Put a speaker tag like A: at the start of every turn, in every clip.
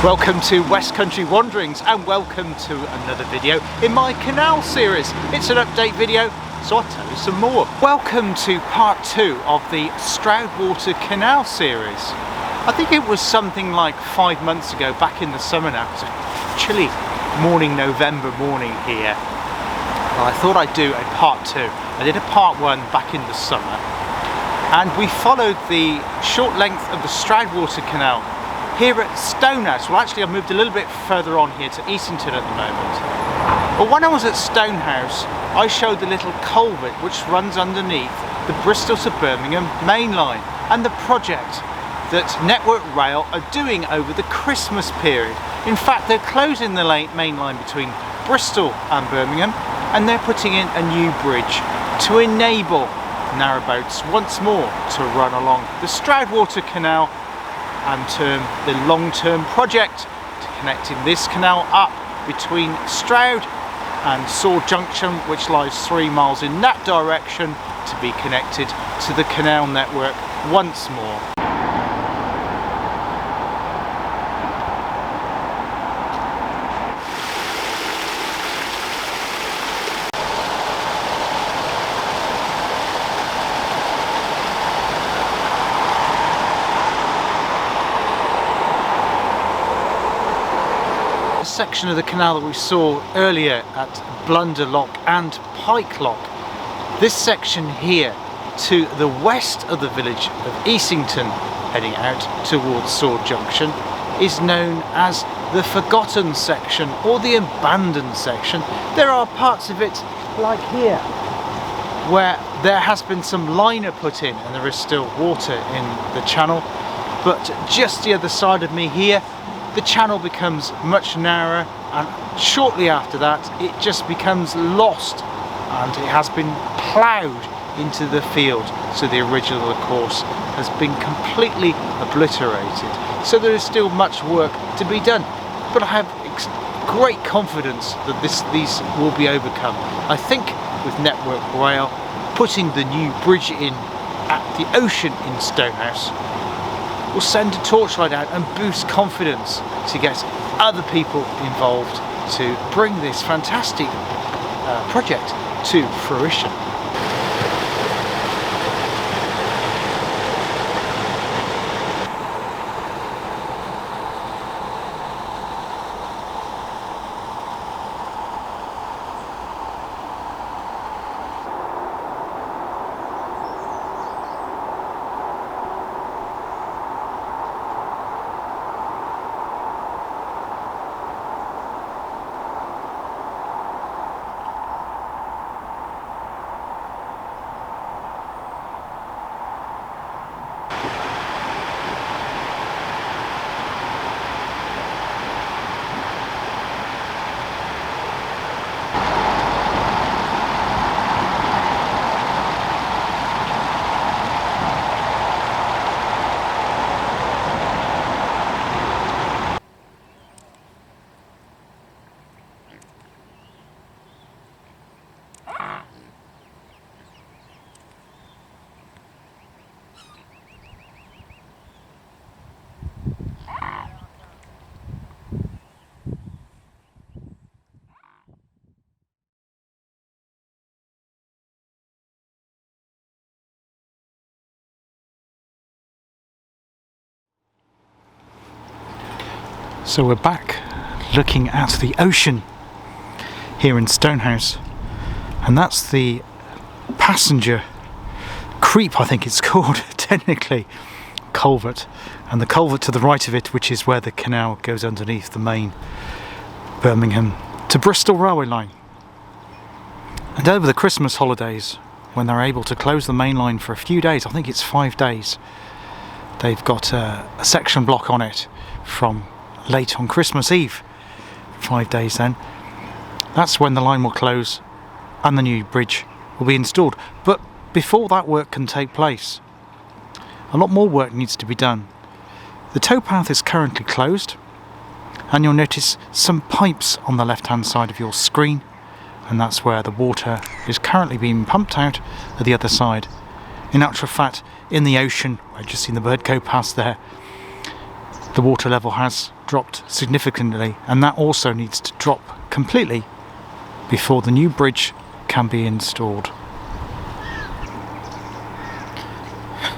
A: Welcome to West Country Wanderings and welcome to another video in my canal series. It's an update video, so I'll tell you some more. Welcome to part 2 of the Stroudwater Canal series. I think it was something like 5 months ago, back in the summer now. It's a chilly morning, November morning here. Well, I thought I'd do a part 2. I did a part 1 back in the summer and we followed the short length of the Stroudwater Canal here at Stonehouse. Well, actually I've moved a little bit further on here to Easington at the moment. But when I was at Stonehouse, I showed the little culvert which runs underneath the Bristol to Birmingham main line and the project that Network Rail are doing over the Christmas period. In fact, they're closing the main line between Bristol and Birmingham and they're putting in a new bridge to enable narrowboats once more to run along the Stroudwater Canal and the long-term project to connecting this canal up between Stroud and Sword Junction, which lies 3 miles in that direction, to be connected to the canal network once more. Section of the canal that we saw earlier at Blunderlock and Pikelock. This section here to the west of the village of Easington, heading out towards Sword Junction, is known as the Forgotten section or the Abandoned section. There are parts of it, like here, where there has been some liner put in and there is still water in the channel, but just the other side of me here the channel becomes much narrower, and shortly after that it just becomes lost and it has been ploughed into the field. So the original, of course, has been completely obliterated. So there is still much work to be done, but I have great confidence that these will be overcome. I think with Network Rail putting the new bridge in at the ocean in Stonehouse will send a torchlight out and boost confidence to get other people involved to bring this fantastic project to fruition. So we're back looking at the ocean here in Stonehouse, and that's the passenger creep, I think it's called technically, culvert, and the culvert to the right of it, which is where the canal goes underneath the main Birmingham to Bristol railway line. And over the Christmas holidays, when they're able to close the main line for a few days, I think it's 5 days, they've got a section block on it from late on Christmas Eve, 5 days then. That's when the line will close and the new bridge will be installed. But before that work can take place, a lot more work needs to be done. The towpath is currently closed, and you'll notice some pipes on the left hand side of your screen, and that's where the water is currently being pumped out at the other side. In actual fact, in the ocean, I've just seen the bird go past there, the water level has dropped significantly, and that also needs to drop completely before the new bridge can be installed.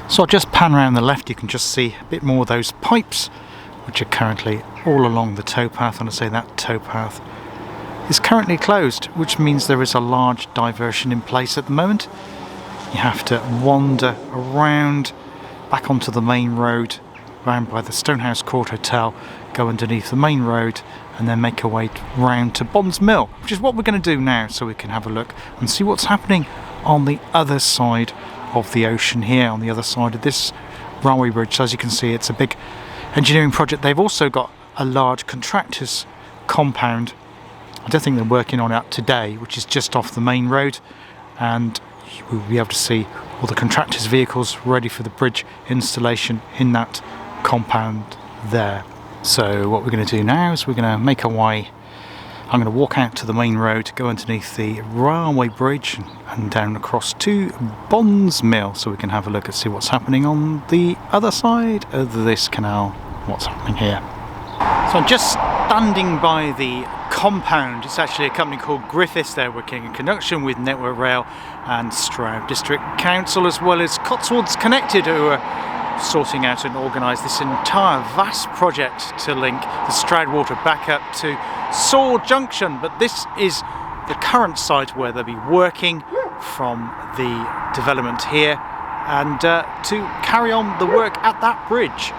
A: So I'll just pan around the left. You can just see a bit more of those pipes which are currently all along the towpath, and I say that towpath is currently closed, which means there is a large diversion in place at the moment. You have to wander around back onto the main road, round by the Stonehouse Court Hotel, go underneath the main road, and then make our way round to Bonds Mill, which is what we're going to do now, so we can have a look and see what's happening on the other side of the ocean here, on the other side of this railway bridge. So as you can see, it's a big engineering project. They've also got a large contractors compound. I don't think they're working on it today, which is just off the main road, and we'll be able to see all the contractors' vehicles ready for the bridge installation in that compound there. So what we're going to do now is we're going to make our way. I'm going to walk out to the main road, go underneath the railway bridge and down across to Bonds Mill, so we can have a look and see what's happening on the other side of this canal, what's happening here. So I'm just standing by the compound. It's actually a company called Griffiths. They're working in conjunction with Network Rail and Stroud District Council, as well as Cotswolds Connected, who are sorting out and organise this entire vast project to link the Stroudwater back up to Saw Junction. But this is the current site where they'll be working from the development here, and to carry on the work at that bridge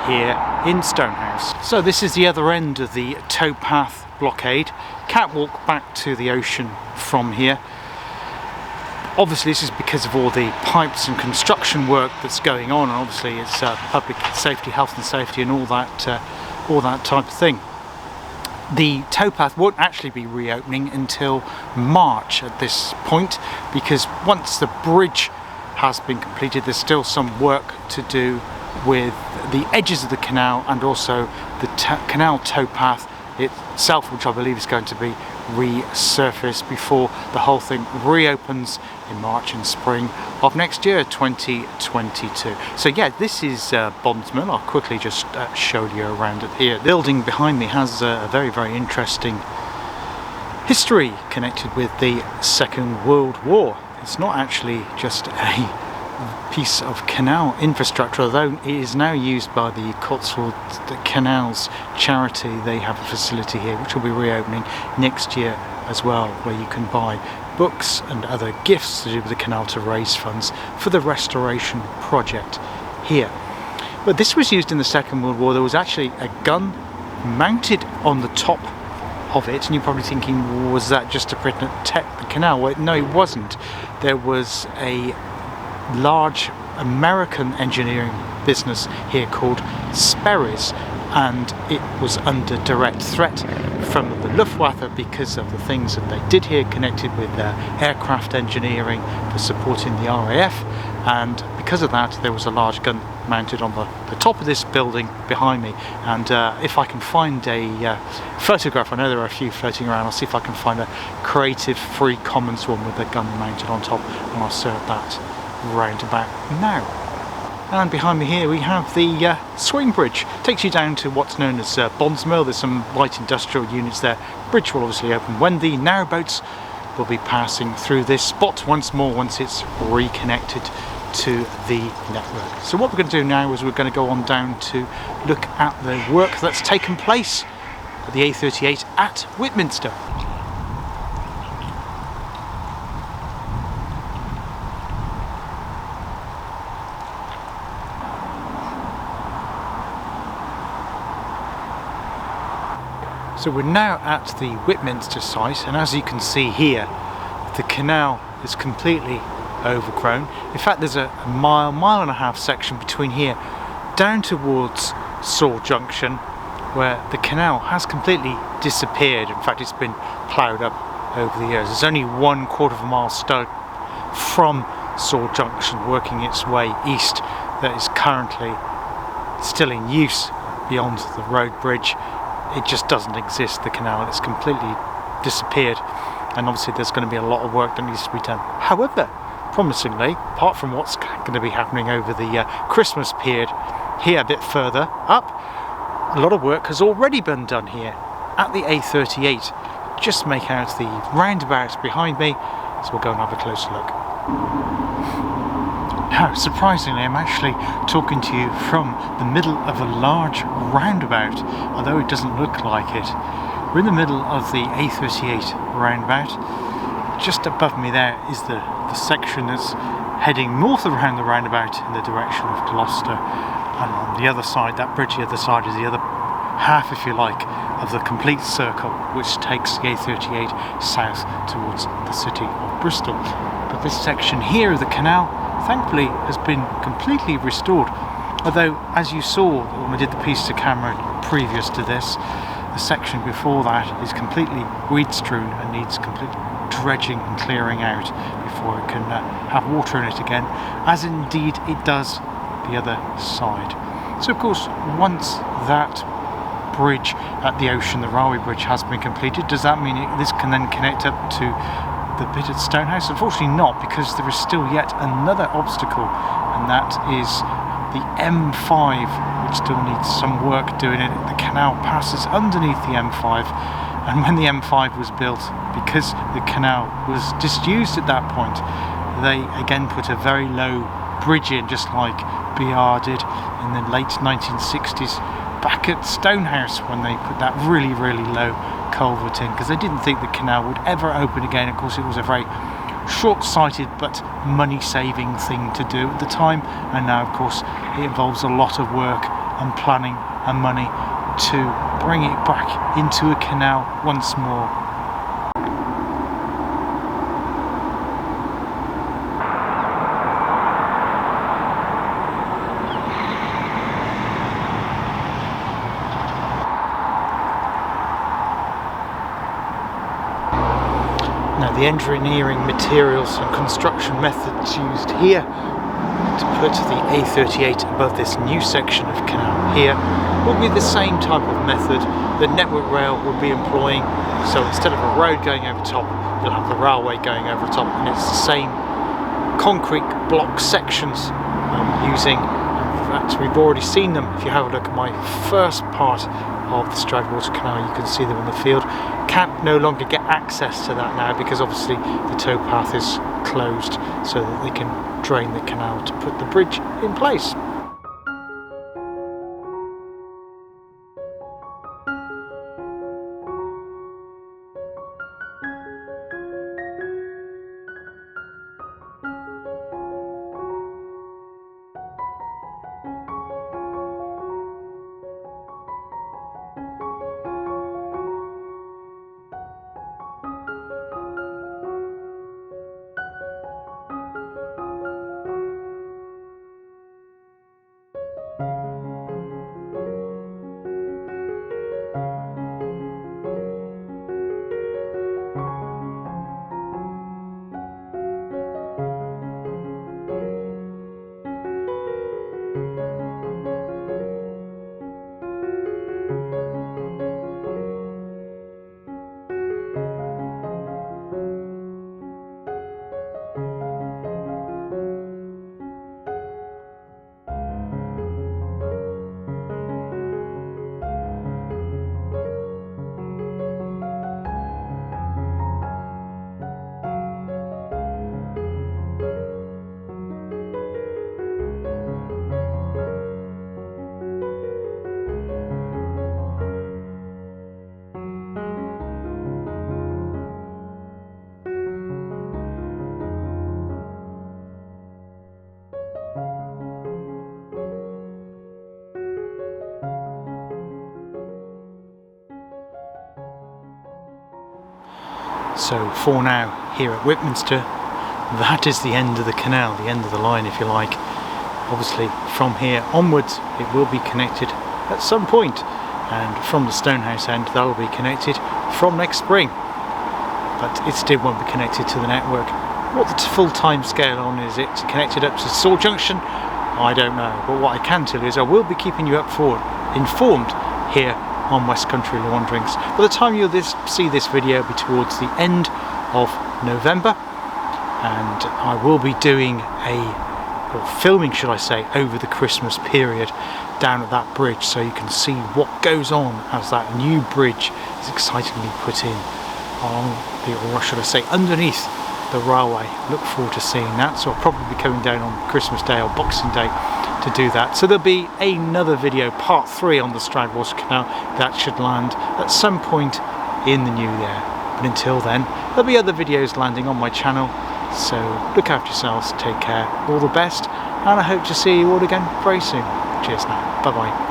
A: here in Stonehouse. So this is the other end of the towpath blockade. Catwalk back to the ocean from here. Obviously this is because of all the pipes and construction work that's going on, and obviously it's public safety, health and safety, and all that type of thing. The towpath won't actually be reopening until March at this point, because once the bridge has been completed, there's still some work to do with the edges of the canal, and also the canal towpath itself, which I believe is going to be resurfaced before the whole thing reopens in March and spring of next year, 2022. So yeah, this is Bonds Mill. I'll quickly just show you around it here. The building behind me has a very, very interesting history connected with the Second World War. It's not actually just a piece of canal infrastructure, although it is now used by the Cotswold Canals charity. They have a facility here which will be reopening next year as well, where you can buy books and other gifts to do with the canal to raise funds for the restoration project here. But this was used in the Second World War. There was actually a gun mounted on the top of it, and you're probably thinking, was that just to protect the canal? Well, no, it wasn't. There was a large American engineering business here called Sperry's, and it was under direct threat from the Luftwaffe because of the things that they did here connected with aircraft engineering for supporting the RAF, and because of that there was a large gun mounted on the top of this building behind me. And if I can find a photograph, I know there are a few floating around, I'll see if I can find a Creative Free Commons one with a gun mounted on top, and I'll serve that round about now. And behind me here we have the swing bridge. Takes you down to what's known as Bonds Mill. There's some light industrial units there. Bridge will obviously open when the narrowboats will be passing through this spot once more, once it's reconnected to the network. So what we're going to do now is we're going to go on down to look at the work that's taken place at the A38 at Whitminster. So we're now at the Whitminster site, and as you can see here, the canal is completely overgrown. In fact, there's a mile and a half section between here down towards Saw Junction where the canal has completely disappeared. In fact, it's been ploughed up over the years. There's only 1/4 mile stone from Saw Junction working its way east that is currently still in use beyond the road bridge. It just doesn't exist, the canal. It's completely disappeared, and obviously there's going to be a lot of work that needs to be done. However, promisingly, apart from what's going to be happening over the Christmas period here a bit further up, a lot of work has already been done here at the A38. Just make out the roundabout behind me, so we'll go and have a closer look. Now, surprisingly, I'm actually talking to you from the middle of a large roundabout, although it doesn't look like it. We're in the middle of the A38 roundabout. Just above me there is the section that's heading north around the roundabout in the direction of Gloucester, and on the other side, that bridge the other side, is the other half, if you like, of the complete circle which takes the A38 south towards the city of Bristol. But this section here of the canal thankfully has been completely restored, although as you saw when I did the piece to camera previous to this, the section before that is completely weed strewn and needs complete dredging and clearing out before it can have water in it again, as indeed it does the other side. So of course, once that bridge at the ocean, the railway bridge, has been completed, does that mean this can then connect up to the bit at Stonehouse? Unfortunately not, because there is still yet another obstacle, and that is the M5, which still needs some work doing it. The canal passes underneath the M5, and when the M5 was built, because the canal was disused at that point, they again put a very low bridge in, just like BR did in the late 1960s back at Stonehouse, when they put that really low culvert in, because they didn't think the canal would ever open again. Of course, it was a very short-sighted but money-saving thing to do at the time, and now of course it involves a lot of work and planning and money to bring it back into a canal once more. Now, the engineering materials and construction methods used here to put the A38 above this new section of canal here will be the same type of method that Network Rail will be employing. So instead of a road going over top, you'll have the railway going over top, and it's the same concrete block sections using. In fact, we've already seen them. If you have a look at my first part of the Stroudwater Canal, you can see them in the field. Can't no longer get access to that now, because obviously the towpath is closed, so that they can drain the canal to put the bridge in place. So for now, here at Whitminster, that is the end of the canal, the end of the line if you like. Obviously from here onwards it will be connected at some point, and from the Stonehouse end that will be connected from next spring, but it still won't be connected to the network. What the full time scale on is it connected up to Sword Junction? I don't know, but what I can tell you is I will be keeping you informed here on West Country Launderings. By the time you'll see this video, it'll be towards the end of November, and I will be doing a or filming should I say, over the Christmas period down at that bridge, so you can see what goes on as that new bridge is excitingly put in along the, or should I say underneath the railway. Look forward to seeing that, so I'll probably be coming down on Christmas Day or Boxing Day to do that. So there'll be another video, part 3 on the Stroudwater Canal, that should land at some point in the new year. But until then, there'll be other videos landing on my channel, so look after yourselves, take care, all the best, and I hope to see you all again very soon. Cheers now, bye bye.